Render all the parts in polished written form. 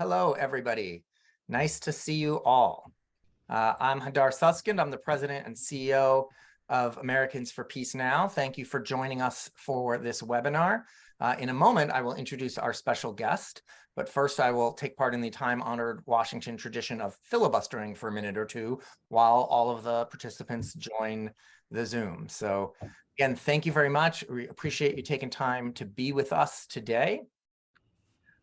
Hello, everybody. Nice to see you all. I'm Hadar Suskind. I'm the president and CEO of Americans for Peace Now. Thank you for joining us for this webinar. In a moment, I will introduce our special guest, but first I will take part in the time-honored Washington tradition of filibustering for a minute or two while all of the participants join the Zoom. So again, thank you very much. We appreciate you taking time to be with us today.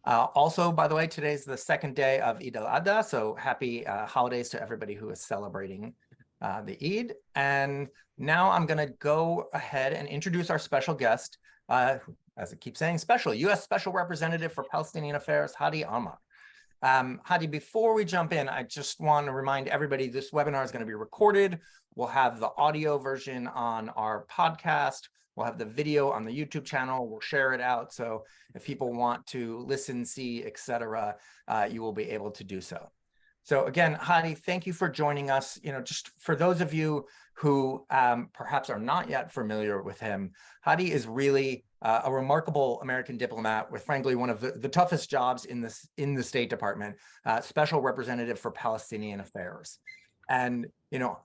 Also, by the way, today's the second day of Eid al-Adha, so happy holidays to everybody who is celebrating the Eid. And now I'm going to go ahead and introduce our special guest, as I keep saying, special, U.S. Special Representative for Palestinian Affairs, Hady Amr. Hady, before we jump in, I just want to remind everybody this webinar is going to be recorded. We'll have the audio version on our podcast. We'll have the video on the YouTube channel. We'll share it out. So if people want to listen, see, etc., you will be able to do so. So again, Hady, thank you for joining us. Just for those of you who perhaps are not yet familiar with him, Hady is really a remarkable American diplomat with, frankly, one of the toughest jobs in the State Department, Special Representative for Palestinian Affairs. And,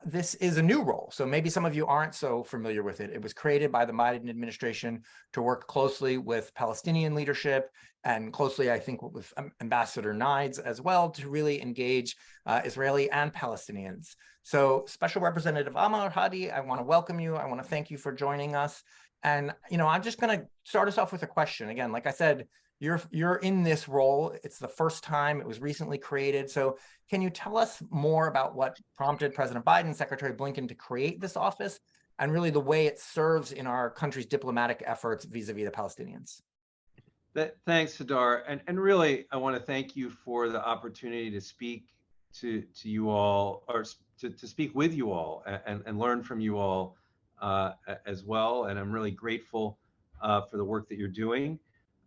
this is a new role. So maybe some of you aren't so familiar with it. It was created by the Biden administration to work closely with Palestinian leadership and closely, I think, with Ambassador Nides as well to really engage Israeli and Palestinians. So Special Representative Amr, Hady, I want to welcome you. I want to thank you for joining us. And, I'm just going to start us off with a question. Again, like I said, you're in this role. It's the first time. It was recently created. So can you tell us more about what prompted President Biden, Secretary Blinken to create this office and really the way it serves in our country's diplomatic efforts vis-a-vis the Palestinians? Thanks, Hadar. And really, I want to thank you for the opportunity to speak to you all, or to speak with you all and learn from you all as well. And I'm really grateful for the work that you're doing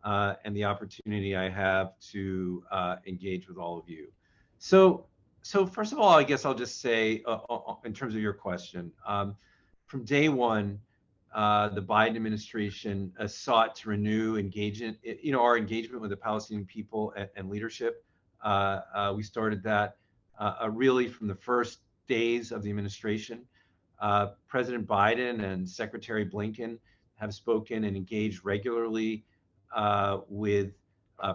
and the opportunity I have to engage with all of you. So first of all, I guess I'll just say, in terms of your question, from day one, the Biden administration sought to renew engagement, our engagement with the Palestinian people and leadership. We started that really from the first days of the administration. President Biden and Secretary Blinken have spoken and engaged regularly with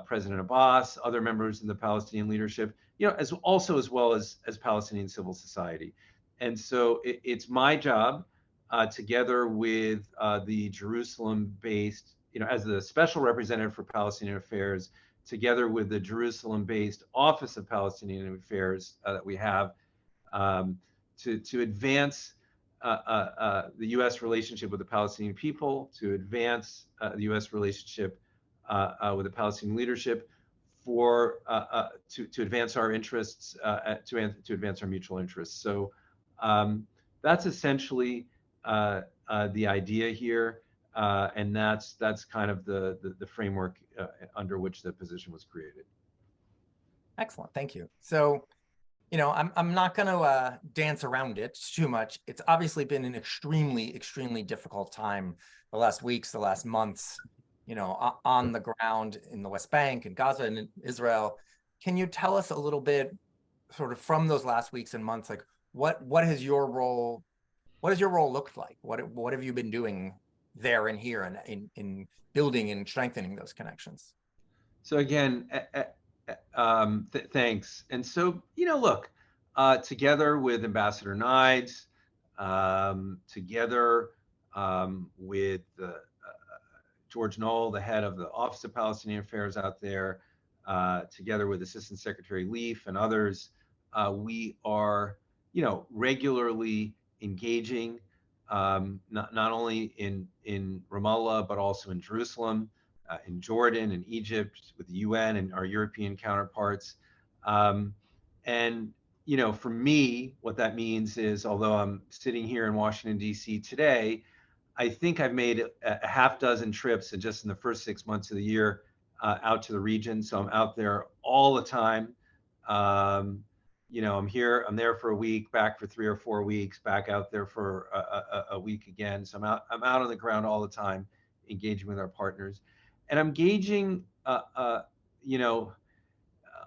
President Abbas, other members in the Palestinian leadership, as well as Palestinian civil society. And so it's my job, together with the Jerusalem-based, as the Special Representative for Palestinian Affairs, together with the Jerusalem-based Office of Palestinian Affairs that we have, to advance the U.S. relationship with the Palestinian people, to advance the U.S. relationship with the Palestinian leadership, to advance our interests, to advance our mutual interests. So that's essentially the idea here, and that's kind of the framework under which the position was created. Excellent, thank you. So, I'm not going to dance around it too much. It's obviously been an extremely, extremely difficult time the last weeks, the last months, on the ground in the West Bank and Gaza and in Israel. Can you tell us a little bit, sort of from those last weeks and months, like what has your role looked like? What have you been doing there and here and in building and strengthening those connections? So again, thanks. And so, look, together with Ambassador Nides, together with George Knoll, the head of the Office of Palestinian Affairs out there, together with Assistant Secretary Leaf and others, we are, regularly engaging, not only in Ramallah, but also in Jerusalem, in Jordan and Egypt, with the UN and our European counterparts. And, for me, what that means is, although I'm sitting here in Washington, D.C. today, I think I've made a half dozen trips in the first 6 months of the year out to the region. So I'm out there all the time. I'm there for a week, back for 3 or 4 weeks, back out there for a week again. So I'm out on the ground all the time, engaging with our partners. And I'm gauging,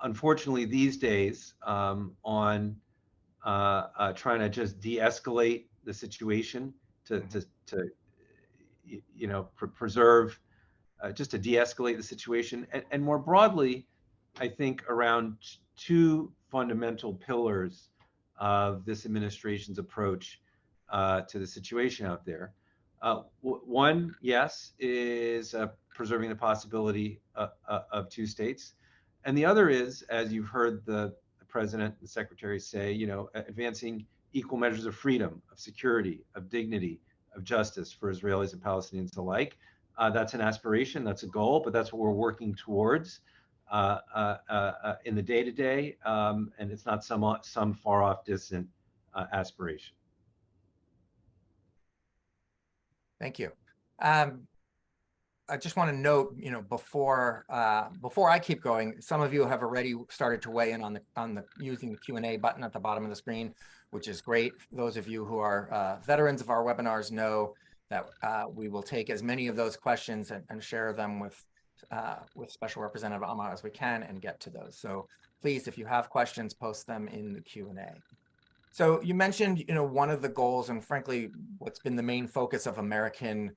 unfortunately, these days, on trying to just de-escalate the situation to preserve, just to de-escalate the situation, and more broadly, I think around two fundamental pillars of this administration's approach to the situation out there. One, yes, is preserving the possibility of two states, and the other is, as you've heard the president and the secretary say, advancing equal measures of freedom, of security, of dignity, of justice for Israelis and Palestinians alike. That's an aspiration, that's a goal, but that's what we're working towards in the day-to-day, and it's not some far-off, distant aspiration. Thank you. I just want to note, before I keep going, some of you have already started to weigh in on the using the Q&A button at the bottom of the screen, which is great. Those of you who are veterans of our webinars know that we will take as many of those questions and share them with Special Representative Amr as we can and get to those. So please, if you have questions, post them in the Q&A. So you mentioned, one of the goals, and frankly, what's been the main focus of American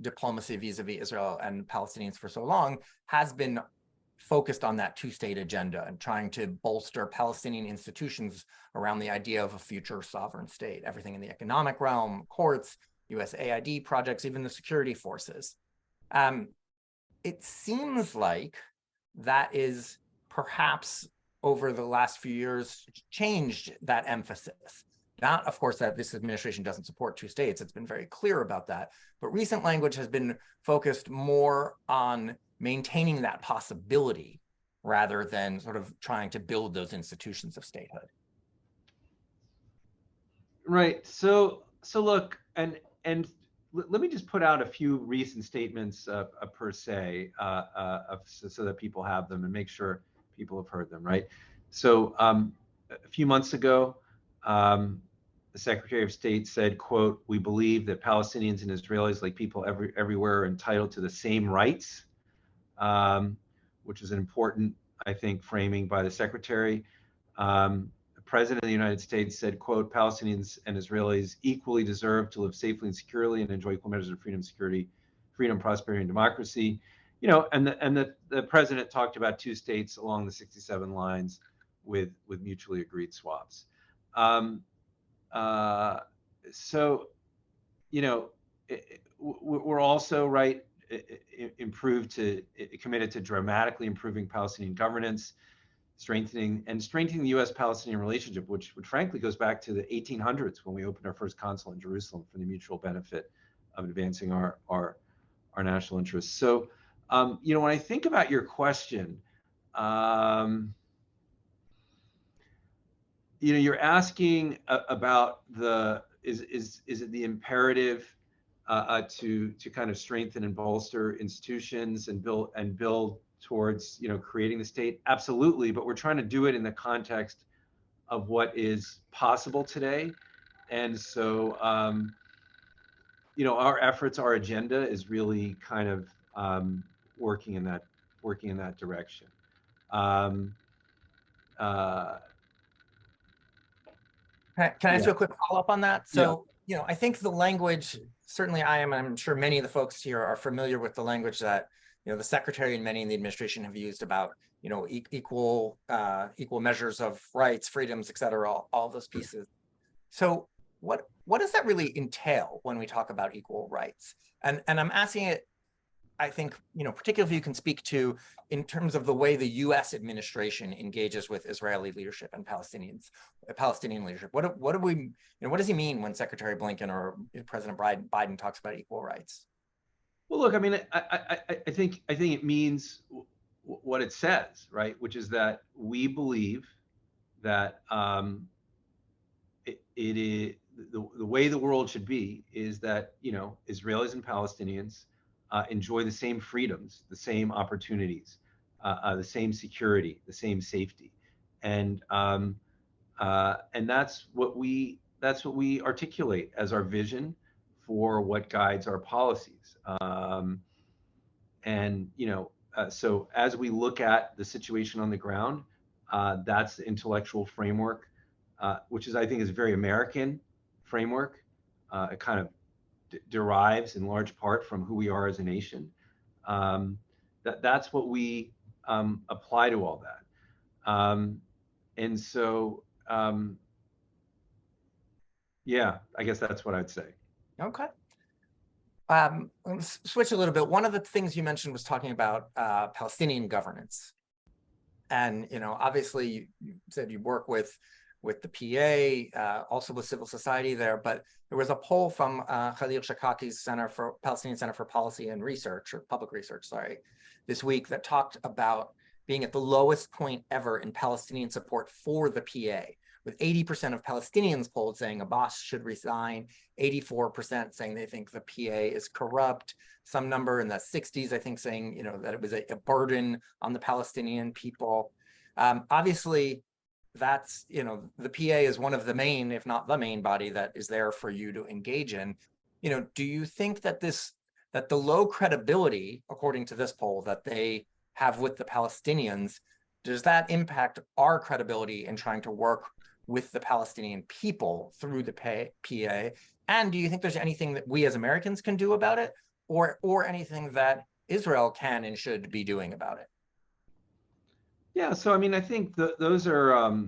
diplomacy vis-a-vis Israel and Palestinians for so long has been focused on that two-state agenda and trying to bolster Palestinian institutions around the idea of a future sovereign state, everything in the economic realm, courts, USAID projects, even the security forces. It seems like that is perhaps over the last few years changed that emphasis. Not, of course, that this administration doesn't support two states. It's been very clear about that. But recent language has been focused more on maintaining that possibility rather than sort of trying to build those institutions of statehood. Right. So look, and let me just put out a few recent statements per se, so that people have them and make sure people have heard them. Right. So a few months ago, the Secretary of State said, quote, "We believe that Palestinians and Israelis, like people everywhere, are entitled to the same rights," which is an important, I think, framing by the Secretary. The President of the United States said, quote, "Palestinians and Israelis equally deserve to live safely and securely and enjoy equal measures of freedom, prosperity, and democracy." And the President talked about two states along the 67 lines with mutually agreed swaps. So, we're also committed to dramatically improving Palestinian governance, strengthening the US-Palestinian relationship, which frankly goes back to the 1800s when we opened our first consulate in Jerusalem for the mutual benefit of advancing our national interests. So, when I think about your question, you're asking about is it the imperative to kind of strengthen and bolster institutions and build towards creating the state? Absolutely, but we're trying to do it in the context of what is possible today, and so our efforts, our agenda is really kind of working in that direction. Can I ask you a quick follow-up on that? So, I think the language, certainly I'm sure many of the folks here are familiar with the language that, the Secretary and many in the administration have used about, equal measures of rights, freedoms, et cetera, all those pieces. So what does that really entail when we talk about equal rights? And I'm asking it, I think, particularly if you can speak to in terms of the way the US administration engages with Israeli leadership and Palestinian leadership. What does he mean when Secretary Blinken or President Biden talks about equal rights? Well, look, I mean, I think it means what it says, right? Which is that we believe that it is the way the world should be is that Israelis and Palestinians enjoy the same freedoms, the same opportunities, the same security, the same safety, and that's what we articulate as our vision for what guides our policies. And so as we look at the situation on the ground, that's the intellectual framework, which is, I think, is a very American framework. It kind of derives in large part from who we are as a nation. That's what we apply to all that. And so, yeah, I guess that's what I'd say. Okay. Let's switch a little bit. One of the things you mentioned was talking about Palestinian governance. And, obviously you said you work with the PA, also with civil society there, but there was a poll from Khalil Shakaki's Palestinian Center for Policy and Research, or Public Research, sorry, this week that talked about being at the lowest point ever in Palestinian support for the PA, with 80% of Palestinians polled saying Abbas should resign, 84% saying they think the PA is corrupt, some number in the 60s, I think, saying that it was a burden on the Palestinian people. Obviously, that's, the PA is one of the main, if not the main body that is there for you to engage in. Do you think that the low credibility, according to this poll, that they have with the Palestinians, does that impact our credibility in trying to work with the Palestinian people through the PA? And do you think there's anything that we as Americans can do about it, or anything that Israel can and should be doing about it? Yeah, so I mean, I think those are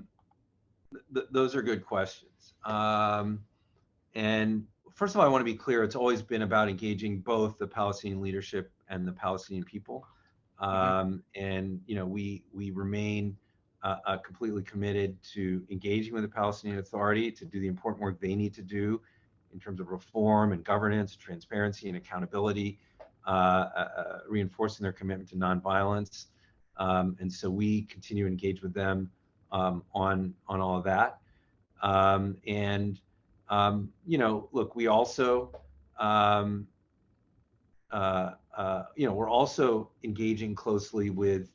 good questions. And first of all, I want to be clear: it's always been about engaging both the Palestinian leadership and the Palestinian people. And we remain completely committed to engaging with the Palestinian Authority to do the important work they need to do in terms of reform and governance, transparency and accountability, reinforcing their commitment to nonviolence. And so we continue to engage with them on all of that. Look, we also, we're also engaging closely with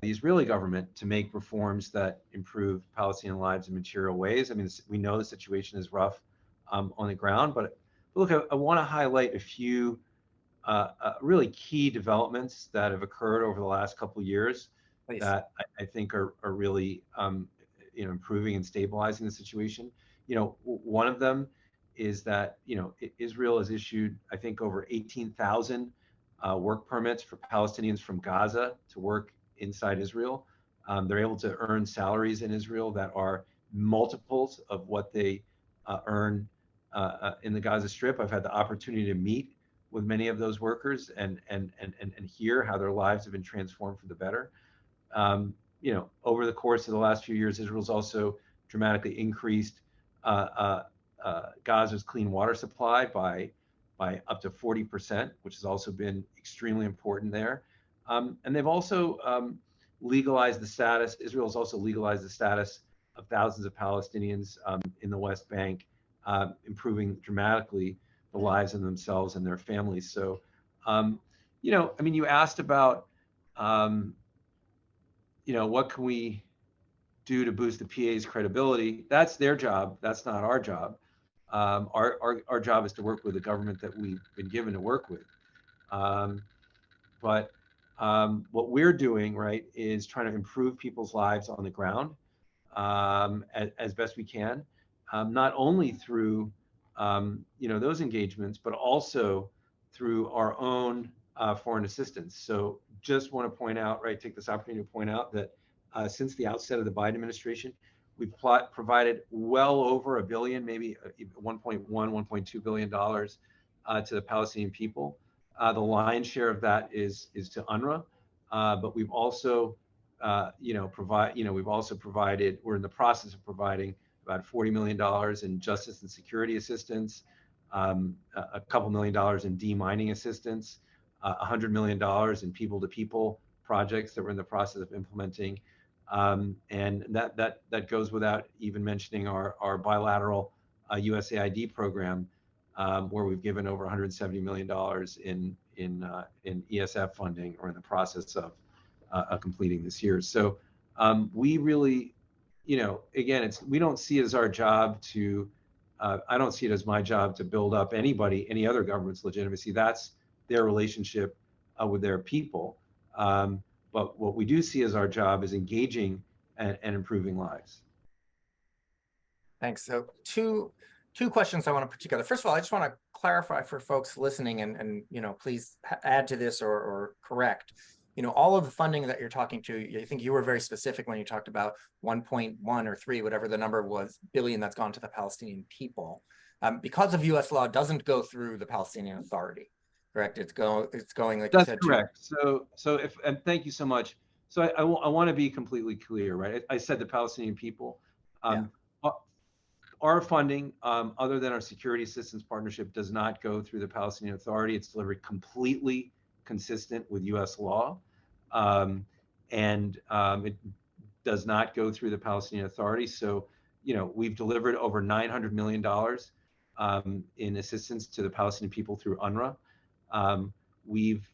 the Israeli government to make reforms that improve Palestinian lives in material ways. I mean, we know the situation is rough on the ground, but look, I want to highlight a few really key developments that have occurred over the last couple of years. Please. That I think are really improving and stabilizing the situation. One of them is that Israel has issued, I think, over 18,000 work permits for Palestinians from Gaza to work inside Israel. They're able to earn salaries in Israel that are multiples of what they earn in the Gaza Strip. I've had the opportunity to meet with many of those workers and hear how their lives have been transformed for the better. Over the course of the last few years, Israel's also dramatically increased Gaza's clean water supply by up to 40%, which has also been extremely important there. And they've also legalized the status. Israel's also legalized the status of thousands of Palestinians in the West Bank, improving dramatically the lives of themselves and their families. So, you asked about, what can we do to boost the PA's credibility? That's their job. That's not our job. Our job is to work with the government that we've been given to work with. But what we're doing, right, is trying to improve people's lives on the ground as best we can, not only through those engagements, but also through our own foreign assistance. So just want to point out, right, take this opportunity to point out that since the outset of the Biden administration, we've provided well over $1 billion, maybe $1.1, $1.2 billion to the Palestinian people. The lion's share of that is to UNRWA, but we've also, provided. We're in the process of providing about $40 million in justice and security assistance, a couple $1 million in demining assistance, $100 million in people-to-people projects that we're in the process of implementing. And that goes without even mentioning our bilateral USAID program, where we've given over $170 million in ESF funding, or in the process of completing this year. So we really, again, we don't see it as our job to, I don't see it as my job to build up any other government's legitimacy. That's their relationship with their people. But what we do see as our job is engaging and improving lives. Thanks. So two questions I want to put together. First of all, I just want to clarify for folks listening, and please add to this or correct. All of the funding that you're talking to, I think you were very specific when you talked about 1.1 or 3, whatever the number was, billion that's gone to the Palestinian people. Because of U.S. law, doesn't go through the Palestinian Authority, correct? It's going like you said. That's correct. And thank you so much. So I want to be completely clear, right? I said the Palestinian people. Yeah. Our funding, other than our security assistance partnership, does not go through the Palestinian Authority. It's delivered completely consistent with U.S. law, and it does not go through the Palestinian Authority. So, we've delivered over $900 million in assistance to the Palestinian people through UNRWA. We've,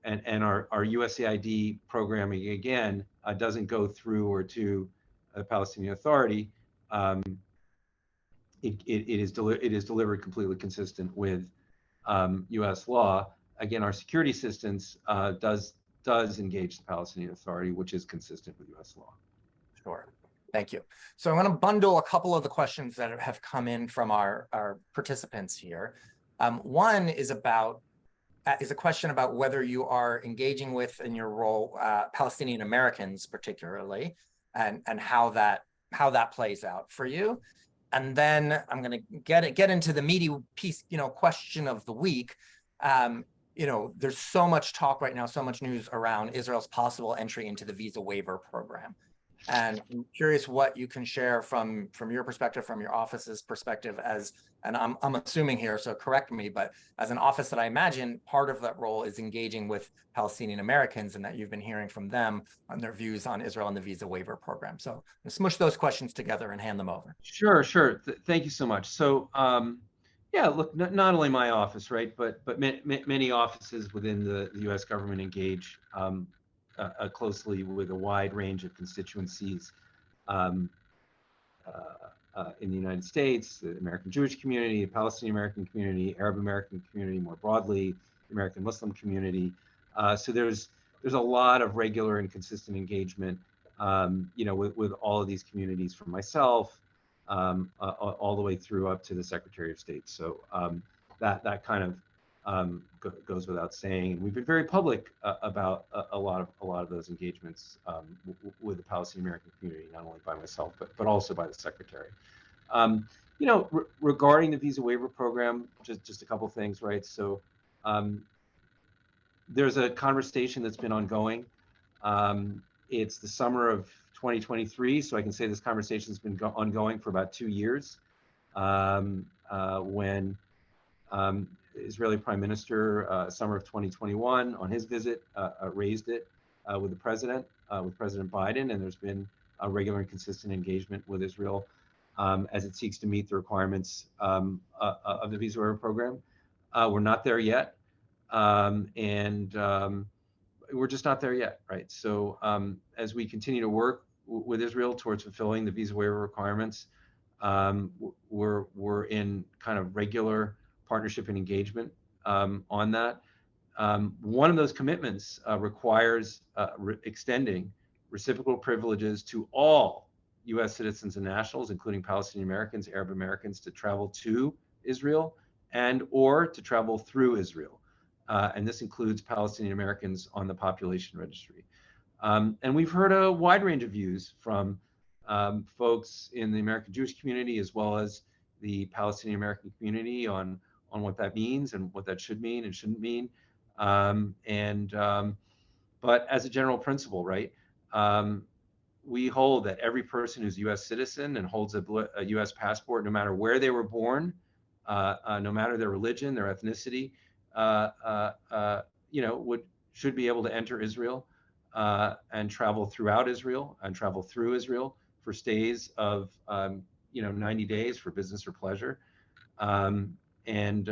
and our USAID programming again doesn't go through or to the Palestinian Authority. It is delivered completely consistent with U.S. law. Again, our security assistance does engage the Palestinian Authority, which is consistent with U.S. law. Sure. Thank you. So I'm going to bundle a couple of the questions that have come in from our participants here. One is a question about whether you are engaging with, in your role, Palestinian Americans particularly, and how that plays out for you. And then I'm going to get into the meaty piece, question of the week. There's so much talk right now, so much news around Israel's possible entry into the visa waiver program. And I'm curious what you can share from your perspective, from your office's perspective, and I'm assuming here, so correct me, but as an office that I imagine part of that role is engaging with Palestinian Americans, and that you've been hearing from them on their views on Israel and the visa waiver program. So let's smush those questions together and hand them over. Sure. Thank you so much. So, yeah, look, not only my office, right, but many offices within the U.S. government engage closely with a wide range of constituencies in the United States, the American Jewish community, the Palestinian American community, Arab American community more broadly, the American Muslim community. So there's a lot of regular and consistent engagement, with all of these communities, from myself all the way through up to the Secretary of State. So that kind of goes without saying. We've been very public about a lot of those engagements with the Palestinian American community, not only by myself but also by the Secretary. Regarding the visa waiver program, just a couple things, right? So there's a conversation that's been ongoing. It's the summer of 2023, so I can say this conversation has been ongoing for about 2 years. When Israeli Prime Minister, summer of 2021, on his visit, raised it with the president, with President Biden, and there's been a regular and consistent engagement with Israel as it seeks to meet the requirements of the visa waiver program. We're not there yet, and we're just not there yet, right? So as we continue to work with Israel towards fulfilling the visa waiver requirements, we're in kind of regular partnership and engagement on that. One of those commitments requires extending reciprocal privileges to all U.S. citizens and nationals, including Palestinian Americans, Arab Americans, to travel to Israel or to travel through Israel. And this includes Palestinian Americans on the population registry. And we've heard a wide range of views from folks in the American Jewish community, as well as the Palestinian American community, on what that means and what that should mean and shouldn't mean. But as a general principle, right, we hold that every person who's a U.S. citizen and holds a U.S. passport, no matter where they were born, no matter their religion, their ethnicity, should be able to enter Israel and travel throughout Israel and travel through Israel for stays of 90 days for business or pleasure. And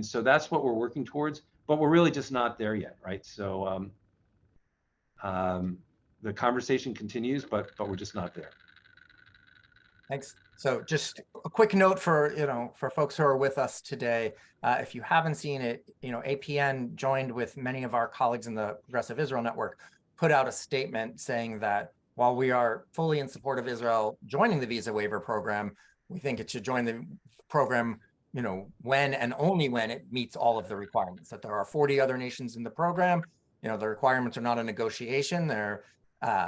so that's what we're working towards, but we're really just not there yet, right? So the conversation continues, but we're just not there. Thanks So just a quick note for, for folks who are with us today, if you haven't seen it, APN joined with many of our colleagues in the Progressive Israel Network, put out a statement saying that while we are fully in support of Israel joining the visa waiver program, we think it should join the program, when and only when it meets all of the requirements, that there are 40 other nations in the program. The requirements are not a negotiation. They're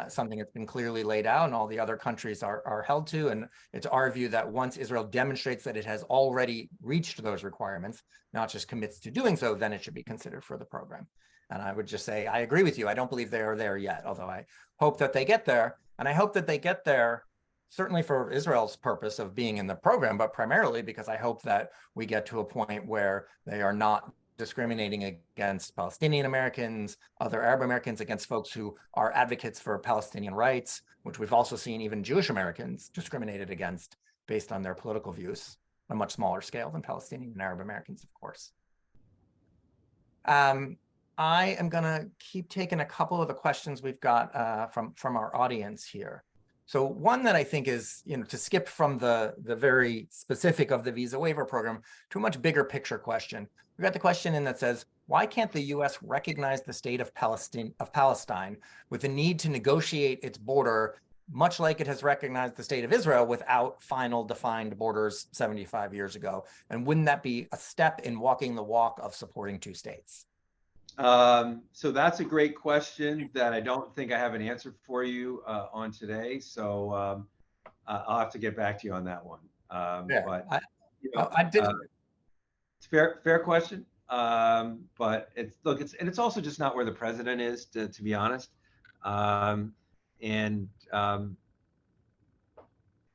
something that's been clearly laid out and all the other countries are held to. And it's our view that once Israel demonstrates that it has already reached those requirements, not just commits to doing so, then it should be considered for the program. And I would just say, I agree with you. I don't believe they are there yet, although I hope that they get there. And I hope that they get there certainly for Israel's purpose of being in the program, but primarily because I hope that we get to a point where they are not discriminating against Palestinian Americans, other Arab Americans, against folks who are advocates for Palestinian rights, which we've also seen even Jewish Americans discriminated against based on their political views on a much smaller scale than Palestinian and Arab Americans, of course. I am going to keep taking a couple of the questions we've got from our audience here. So one that I think is, to skip from the very specific of the visa waiver program to a much bigger picture question. We got the question in that says, why can't the US recognize the state of Palestine with the need to negotiate its border, much like it has recognized the state of Israel without final defined borders 75 years ago? And wouldn't that be a step in walking the walk of supporting two states? So that's a great question that I don't think I have an answer for you on today. So I'll have to get back to you on that one. But I did. It's fair question. But it's also just not where the president is, to be honest. But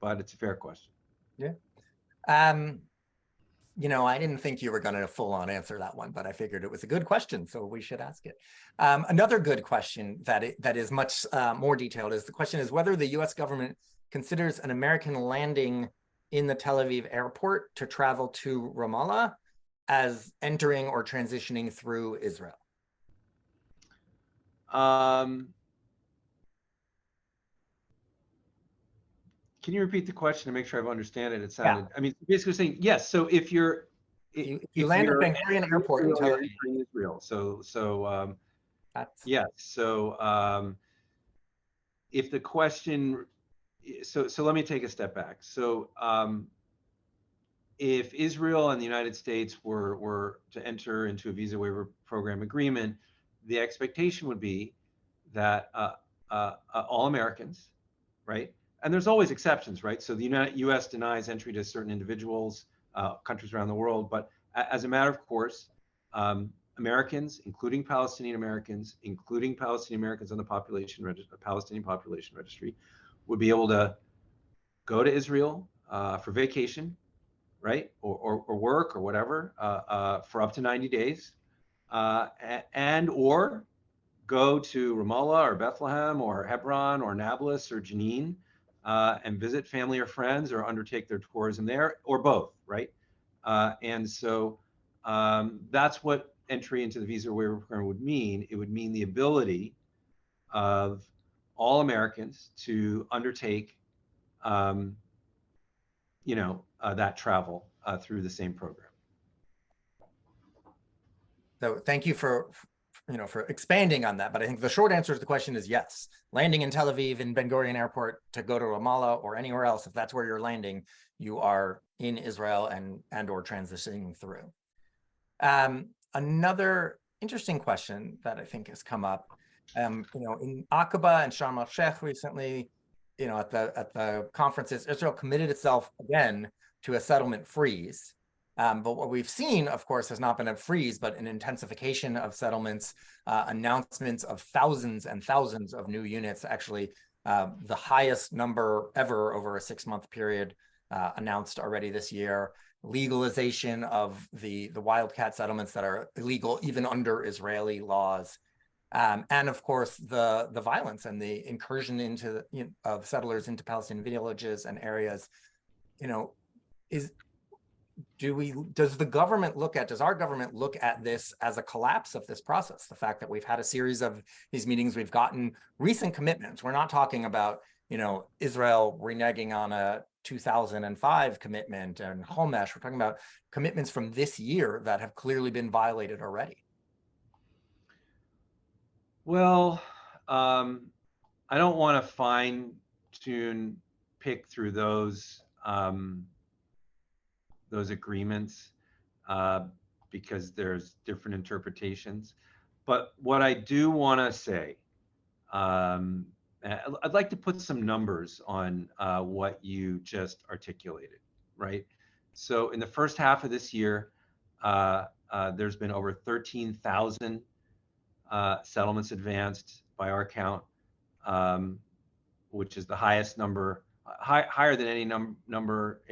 it's a fair question. Yeah. I didn't think you were going to full on answer that one, but I figured it was a good question, so we should ask it. Another good question that is much more detailed is the question is whether the US government considers an American landing in the Tel Aviv airport to travel to Ramallah as entering or transitioning through Israel. Can you repeat the question to make sure I understand it? It sounded, I mean, basically saying, yes. So if you land at Ben Gurion Airport in Tel Aviv, Israel. Yes. So if the question, so let me take a step back. So if Israel and the United States were to enter into a visa waiver program agreement, the expectation would be that all Americans, right? And there's always exceptions, right? So the U.S. denies entry to certain individuals, countries around the world. But as a matter of course, Americans, including Palestinian Americans, including Palestinian Americans on the Palestinian population registry, would be able to go to Israel for vacation, right, or work or whatever for up to 90 days, or go to Ramallah or Bethlehem or Hebron or Nablus or Jenin. And visit family or friends or undertake their tourism there, or both, right? And so that's what entry into the visa waiver program would mean. It would mean the ability of all Americans to undertake, that travel through the same program. So thank you for expanding on that. But I think the short answer to the question is yes. Landing in Tel Aviv in Ben Gurion Airport to go to Ramallah or anywhere else, if that's where you're landing, you are in Israel and or transitioning through. Another interesting question that I think has come up, in Aqaba and Sharm el-Sheikh recently, at the conferences, Israel committed itself again to a settlement freeze. But what we've seen, of course, has not been a freeze, but an intensification of settlements, announcements of thousands and thousands of new units, actually the highest number ever over a 6-month period announced already this year, legalization of the wildcat settlements that are illegal even under Israeli laws. And of course, the violence and the incursion into of settlers into Palestinian villages and areas, does our government look at this as a collapse of this process? The fact that we've had a series of these meetings, we've gotten recent commitments. We're not talking about, Israel reneging on a 2005 commitment and Homesh. We're talking about commitments from this year that have clearly been violated already. Well, I don't want to fine tune pick through those agreements because there's different interpretations. But what I do want to say, I'd like to put some numbers on what you just articulated, right? So in the first half of this year, there's been over 13,000 settlements advanced by our count, which is the highest number, higher than any number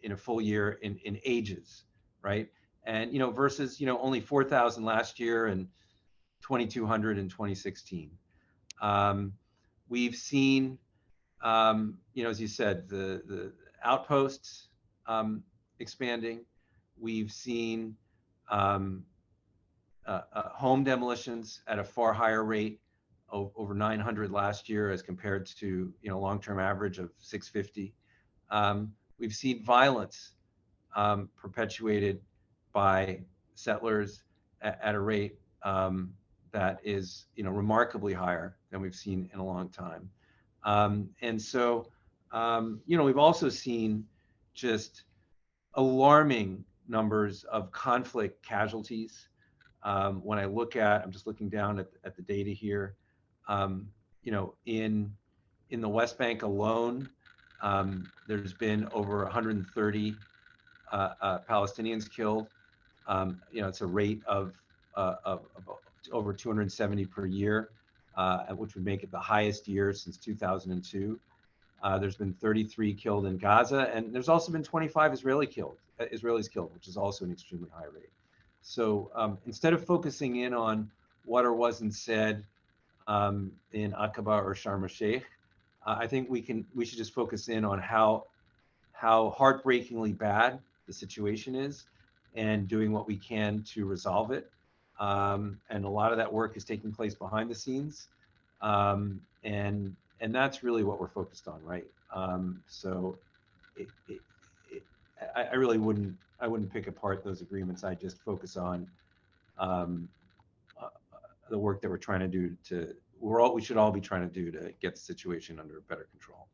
in a full year in ages, right? And versus only 4,000 last year and 2,200 in 2016. We've seen, as you said, the outposts expanding. We've seen home demolitions at a far higher rate, over 900 last year as compared to long-term average of 650. We've seen violence perpetuated by settlers at a rate that is remarkably higher than we've seen in a long time. And so we've also seen just alarming numbers of conflict casualties. When I look at, I'm just looking down at the data here, in the West Bank alone, there's been over 130 Palestinians killed. It's a rate of over 270 per year, which would make it the highest year since 2002. There's been 33 killed in Gaza, and there's also been 25 Israelis killed, which is also an extremely high rate. So instead of focusing in on what or wasn't said in Aqaba or Sharm el-Sheikh, I think we should just focus in on how heartbreakingly bad the situation is, and doing what we can to resolve it. And a lot of that work is taking place behind the scenes, and that's really what we're focused on, right? So I really wouldn't pick apart those agreements. I just focus on the work that we're trying to do we should all be trying to do to get the situation under better control.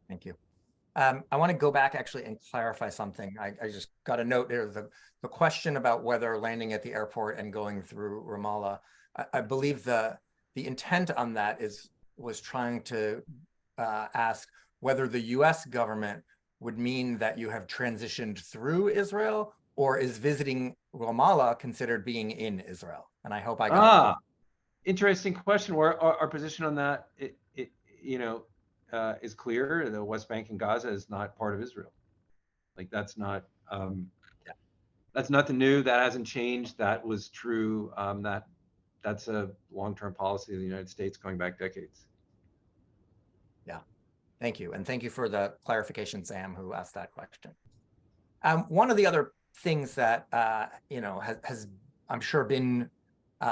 Thank you. I want to go back actually and clarify something. I just got a note there. The question about whether landing at the airport and going through Ramallah, I believe the intent on that was trying to ask whether the US government would mean that you have transitioned through Israel, or is visiting Ramallah considered being in Israel? And I hope I got it. Interesting question. Where our position on that, is clear. The West Bank and Gaza is not part of Israel. Like that's not that's nothing new. That hasn't changed. That was true. That's a long-term policy of the United States going back decades. Yeah, thank you, and thank you for the clarification, Sam, who asked that question. One of the other things that has I'm sure been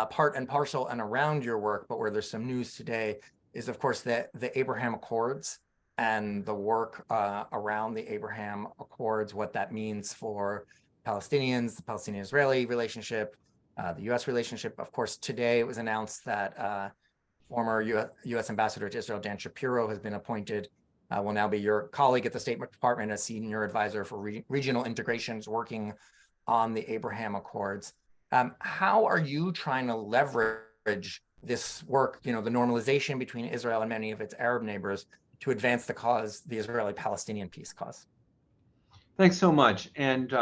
part and parcel and around your work, but where there's some news today, is of course the Abraham Accords and the work around the Abraham Accords, what that means for Palestinians, the Palestinian-Israeli relationship, the US relationship. Of course, today it was announced that former US Ambassador to Israel, Dan Shapiro, has been appointed, will now be your colleague at the State Department as senior advisor for regional integrations, working on the Abraham Accords. How are you trying to leverage this work, the normalization between Israel and many of its Arab neighbors, to advance the cause, the Israeli-Palestinian peace cause? Thanks so much. And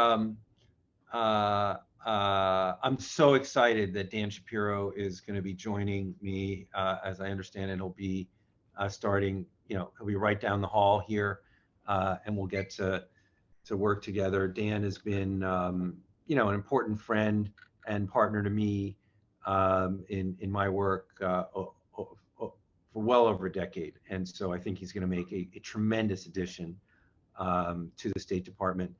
I'm so excited that Dan Shapiro is going to be joining me. As I understand it, he'll be starting, he'll be right down the hall here, and we'll get to work together. Dan has been, an important friend and partner to me in my work for well over a decade. And so I think he's going to make a tremendous addition to the State Department.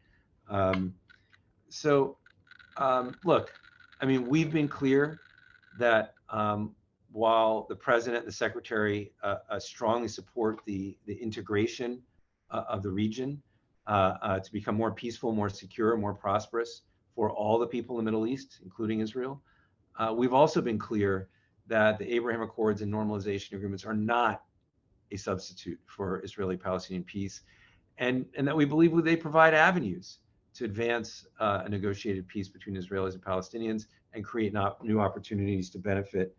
Look, I mean, we've been clear that while the president and the secretary strongly support the integration of the region to become more peaceful, more secure, more prosperous for all the people in the Middle East, including Israel. We've also been clear that the Abraham Accords and normalization agreements are not a substitute for Israeli-Palestinian peace, and that we believe they provide avenues to advance a negotiated peace between Israelis and Palestinians and create new opportunities to benefit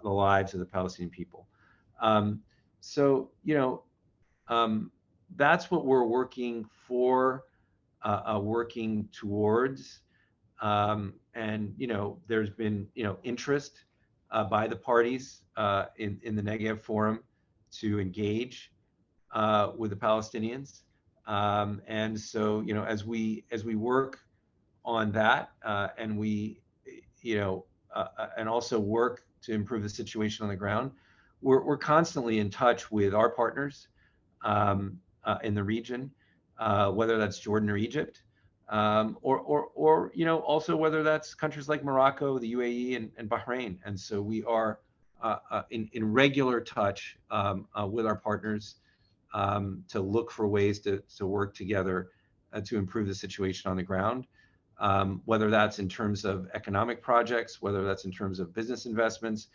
the lives of the Palestinian people. So, that's what we're working for, working towards. And, there's been, interest by the parties in the Negev Forum to engage with the Palestinians. And so, as we work on that, and we, and also work to improve the situation on the ground, we're constantly in touch with our partners in the region, whether that's Jordan or Egypt, or also whether that's countries like Morocco, the UAE, and Bahrain. And so we are in regular touch with our partners to look for ways to work together to improve the situation on the ground, whether that's in terms of economic projects, whether that's in terms of business investments,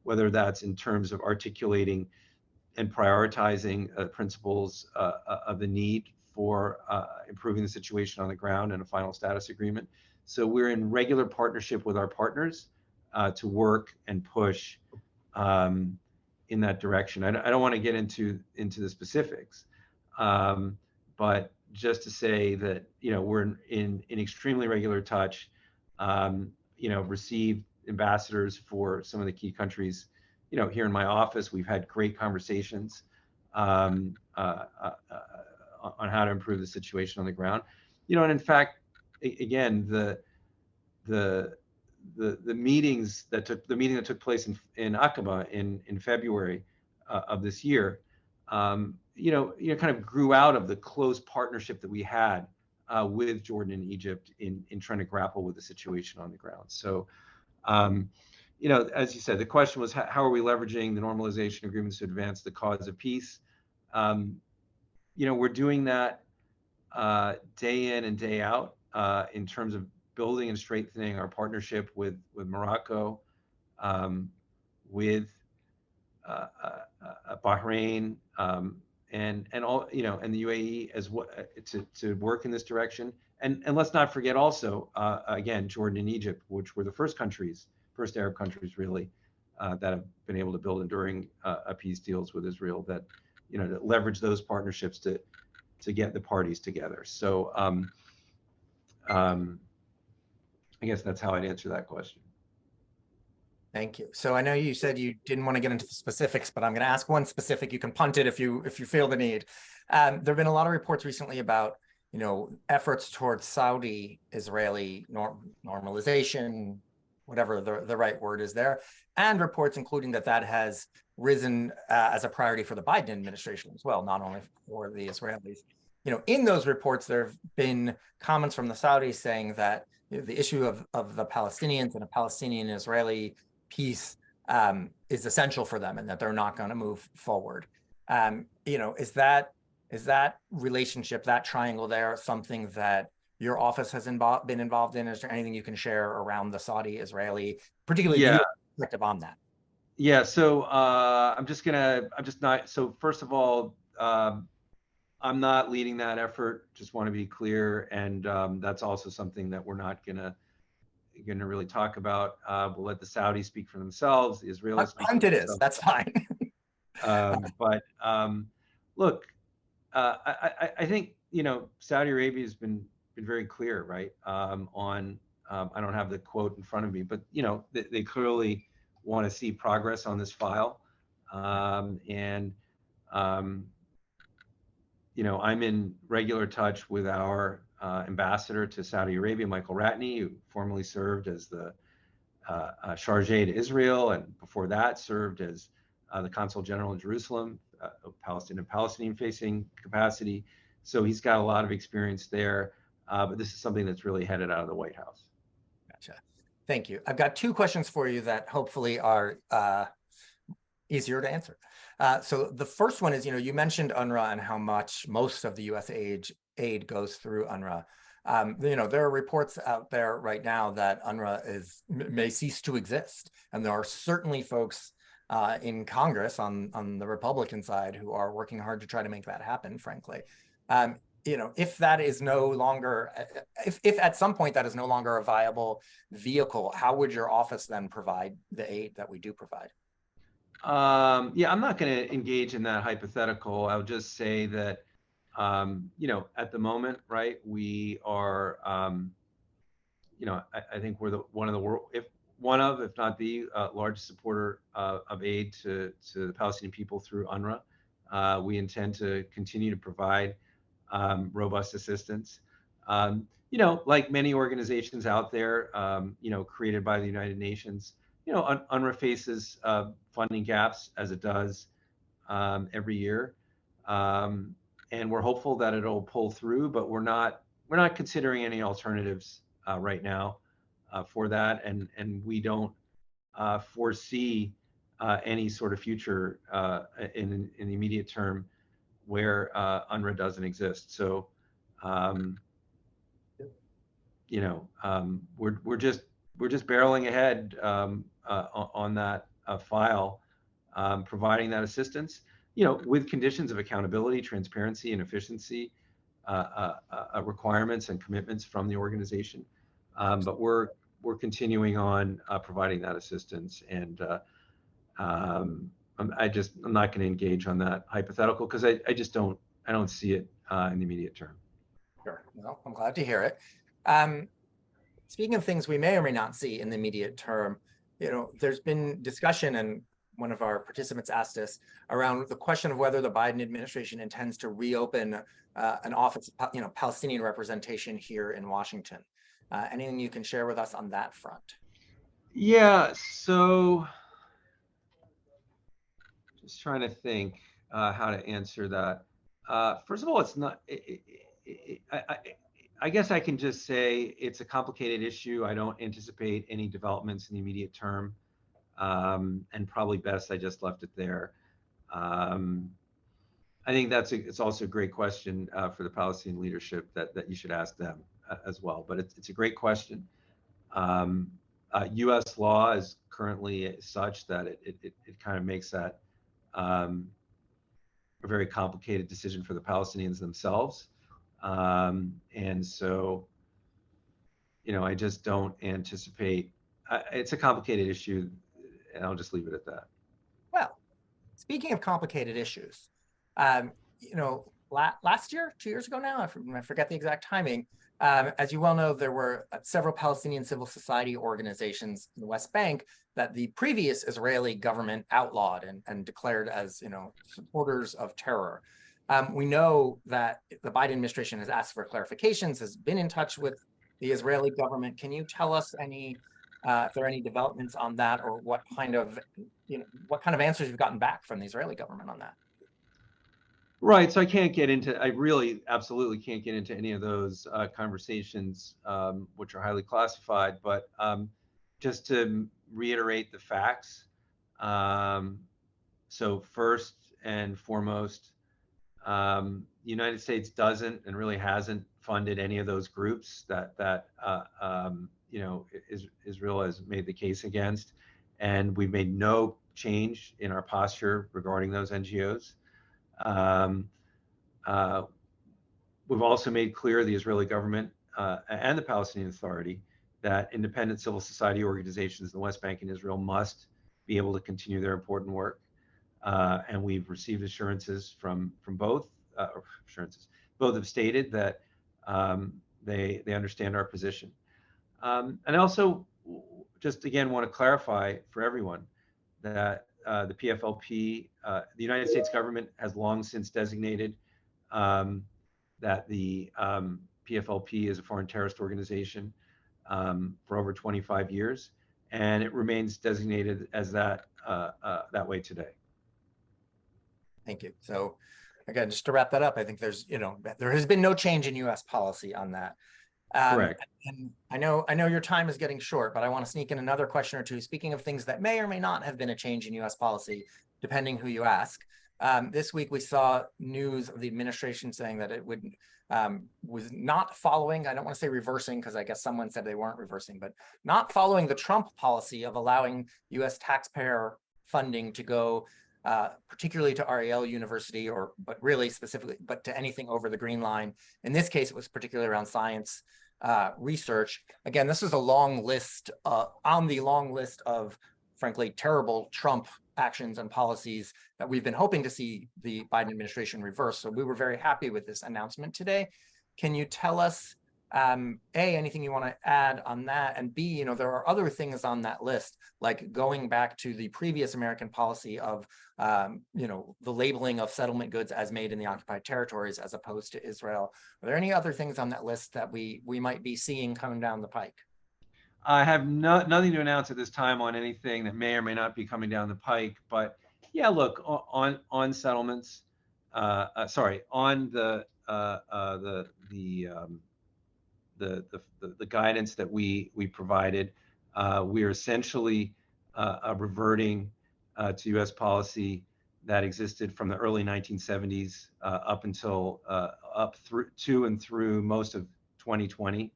whether that's in terms of articulating and prioritizing principles of the need for improving the situation on the ground and a final status agreement. So we're in regular partnership with our partners to work and push in that direction. I don't want to get into the specifics, but just to say that we're in extremely regular touch. Received ambassadors for some of the key countries. Here in my office, we've had great conversations on how to improve the situation on the ground. And in fact, again, the meeting that took place in Aqaba in February of this year, kind of grew out of the close partnership that we had with Jordan and Egypt in trying to grapple with the situation on the ground. So, as you said, the question was, how are we leveraging the normalization agreements to advance the cause of peace? We're doing that day in and day out in terms of building and strengthening our partnership with Morocco, with Bahrain, and all, and the UAE as well, to work in this direction. And let's not forget also, again, Jordan and Egypt, which were the first Arab countries really that have been able to build enduring peace deals with Israel that leverage those partnerships to get the parties together. So I guess that's how I'd answer that question. Thank you. So I know you said you didn't want to get into the specifics, but I'm going to ask one specific. You can punt it if you feel the need. There have been a lot of reports recently about efforts towards Saudi-Israeli normalization, whatever the right word is there, and reports including that has risen as a priority for the Biden administration as well, not only for the Israelis. In those reports, there have been comments from the Saudis saying that the issue of the Palestinians and a Palestinian-Israeli peace is essential for them, and that they're not going to move forward. Is that relationship, that triangle there, something that your office has been involved in? Is there anything you can share around the Saudi-Israeli, particularly the perspective on that? Yeah. So So first of all, I'm not leading that effort. Just want to be clear, and that's also something that we're not gonna really talk about. We'll let the Saudis speak for themselves. The Israelis speak for themselves. That's fine. But look, I think Saudi Arabia has been very clear, right? On I don't have the quote in front of me, but they clearly want to see progress on this file, and I'm in regular touch with our ambassador to Saudi Arabia, Michael Ratney, who formerly served as the chargé to Israel, and before that served as the consul general in Jerusalem, Palestinian facing capacity. So he's got a lot of experience there, but this is something that's really headed out of the White House. Gotcha. Thank you. I've got two questions for you that hopefully are easier to answer. So the first one is, you mentioned UNRWA and how much most of the U.S. aid goes through UNRWA. There are reports out there right now that UNRWA may cease to exist, and there are certainly folks in Congress on the Republican side who are working hard to try to make that happen, frankly. If that is no longer, if at some point that is no longer a viable vehicle, how would your office then provide the aid that we do provide? Yeah, I'm not going to engage in that hypothetical. I'll just say that, at the moment, right, we are, I think we're one of the world, if not the largest supporter of aid to the Palestinian people through UNRWA. We intend to continue to provide robust assistance. Like many organizations out there, created by the United Nations, UNRWA faces funding gaps as it does every year, and we're hopeful that it'll pull through. But we're not considering any alternatives right now for that, and we don't foresee any sort of future in the immediate term where UNRWA doesn't exist. So, we're just barreling ahead on that file, providing that assistance, with conditions of accountability, transparency, and efficiency requirements and commitments from the organization. But we're continuing on providing that assistance, and I'm not going to engage on that hypothetical because I don't see it in the immediate term. Sure. Well, I'm glad to hear it. Speaking of things we may or may not see in the immediate term, there's been discussion, and one of our participants asked us around the question of whether the Biden administration intends to reopen an office of Palestinian representation here in Washington. Anything you can share with us on that front? Yeah, so just trying to think how to answer that. First of all, it's not. I guess I can just say it's a complicated issue. I don't anticipate any developments in the immediate term, and probably best I just left it there. I think it's also a great question for the Palestinian leadership that you should ask them as well. But it's a great question. U.S. law is currently such that it kind of makes that a very complicated decision for the Palestinians themselves. And so, I just don't anticipate, it's a complicated issue, and I'll just leave it at that. Well, speaking of complicated issues, last year, 2 years ago now, I forget the exact timing, as you well know, there were several Palestinian civil society organizations in the West Bank that the previous Israeli government outlawed and declared as, supporters of terror. We know that the Biden administration has asked for clarifications, has been in touch with the Israeli government. Can you tell us if there are any developments on that, or what kind of answers you've gotten back from the Israeli government on that? Right. So I really absolutely can't get into any of those conversations, which are highly classified. But just to reiterate the facts. So first and foremost, the United States doesn't and really hasn't funded any of those groups that Israel has made the case against, and we've made no change in our posture regarding those NGOs. We've also made clear, the Israeli government and the Palestinian Authority, that independent civil society organizations in the West Bank and Israel must be able to continue their important work. And we've received assurances from both. Both have stated that they understand our position. And I also just again want to clarify for everyone that the PFLP, the United States government has long since designated that the PFLP is a foreign terrorist organization for over 25 years, and it remains designated as that way today. Thank you. So again, just to wrap that up, I think there has been no change in U.S. policy on that. Correct. And I know your time is getting short, but I want to sneak in another question or two. Speaking of things that may or may not have been a change in U.S. policy, depending who you ask. This week we saw news of the administration saying that it would was not following, I don't want to say reversing, because I guess someone said they weren't reversing, but not following the Trump policy of allowing US taxpayer funding to go particularly to REL University, but really specifically, but to anything over the Green Line. In this case, it was particularly around science research. Again, this is a long list on the long list of, frankly, terrible Trump actions and policies that we've been hoping to see the Biden administration reverse. So we were very happy with this announcement today. Can you tell us, A, anything you want to add on that? And B, you know, there are other things on that list, like going back to the previous American policy of, you know, the labeling of settlement goods as made in the occupied territories as opposed to Israel. Are there any other things on that list that we might be seeing coming down the pike? I have nothing to announce at this time on anything that may or may not be coming down the pike. But yeah, look, on settlements, sorry, on the guidance that we provided, we are essentially reverting to U.S. policy that existed from the early 1970s up until up through to and through most of 2020,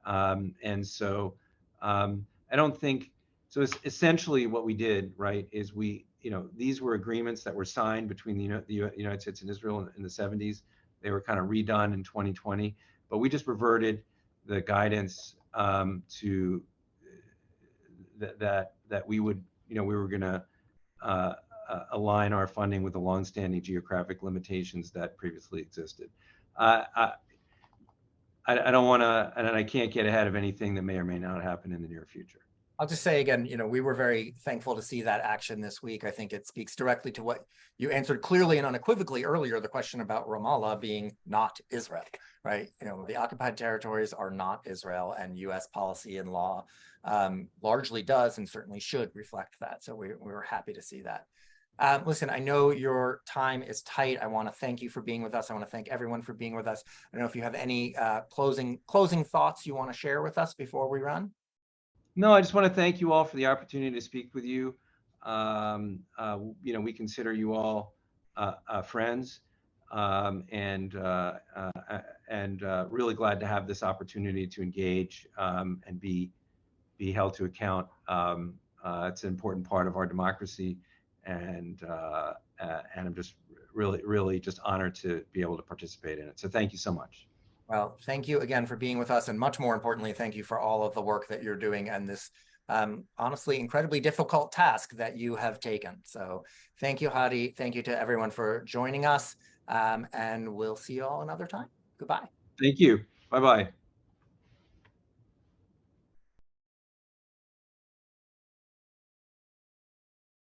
and so I don't think so. It's essentially what we did, right, is we, you know, these were agreements that were signed between the United States and Israel in the 70s. They were kind of redone in 2020, but we just reverted the guidance to that we would, you know, we were going to align our funding with the longstanding geographic limitations that previously existed. I don't want to, and I can't get ahead of anything that may or may not happen in the near future. I'll just say again, you know, we were very thankful to see that action this week. I think it speaks directly to what you answered clearly and unequivocally earlier, the question about Ramallah being not Israel, right? You know, the occupied territories are not Israel, and US policy and law largely does and certainly should reflect that. So we were happy to see that. Listen, I know your time is tight. I want to thank you for being with us. I want to thank everyone for being with us. I don't know if you have any closing thoughts you want to share with us before we run. No, I just want to thank you all for the opportunity to speak with you. You know, we consider you all friends, and really glad to have this opportunity to engage and be held to account. It's an important part of our democracy, and I'm just really just honored to be able to participate in it. So thank you so much. Well, thank you again for being with us, and much more importantly, thank you for all of the work that you're doing and this honestly incredibly difficult task that you have taken. So thank you, Hady. Thank you to everyone for joining us, and we'll see you all another time. Goodbye. Thank you. Bye-bye.